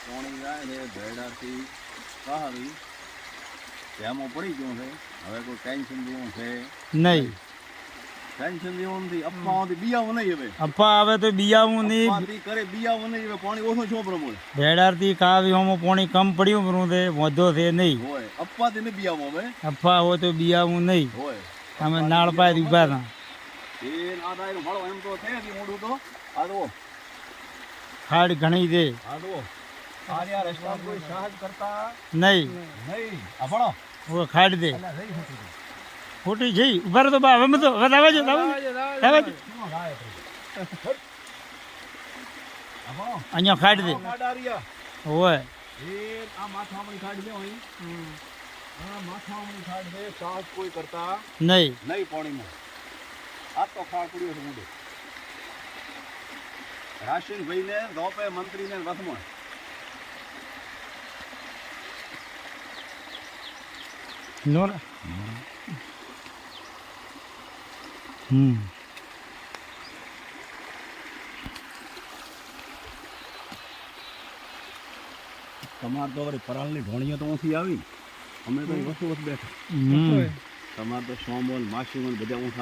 પાણી જાય છે ભેડાથી કહાવી તેમાં પડી ગયું છે. હવે કોઈ ટેન્શન જેવું છે નહીં. ટેન્શન જેવું નથી. અપ્પામાંથી બિયાવું નહીં હવે. અપ્પા આવે તો બિયાવું નહીં. અપ્પાથી કરે બિયાવું નહીં હવે. પાણી ઓછું છો પ્રમાણે ભેડારથી કાવી હોમો પાણી કમ પડ્યું બરું છે વધો છે નહીં. હોય અપ્પાથી નહીં બિયાવું હવે અફા હોય તો બિયાવું નહીં. હોય અમે નાળ પાય ઉભા હતા. એ આ દાયરો મળો એમ તો છે કે મોડું તો આ દો ખાડ ઘણી છે આ દો આ યાર રસ્તા કોઈ સહજ કરતા નહીં. નહીં. આ ભણો હવે ખાડ દે અલા રહી હતી ખોટી જઈ ઉભા રહો તો બા હવે તો હવે આવે છે શું ગાય છે આ ભણો અહીંયા ખાડ દે માડારિયા હોય. એ આ માથામણી ખાડ છે અહીં આ માથામણી ખાડ છે સહજ કોઈ કરતા નહીં. નહીં પાણીમાં આ તો ખાડ પડ્યો છે મોઢે રાશિન ભાઈને રોપે મંત્રીને વસમાં નોર તમારે તો વળી પરાળની ઢોણીઓ તો ઓછી આવી અમે તો વસ્તુ બેઠા તમારે તો સોમોલ માસીમોલ બધા ઊંઠા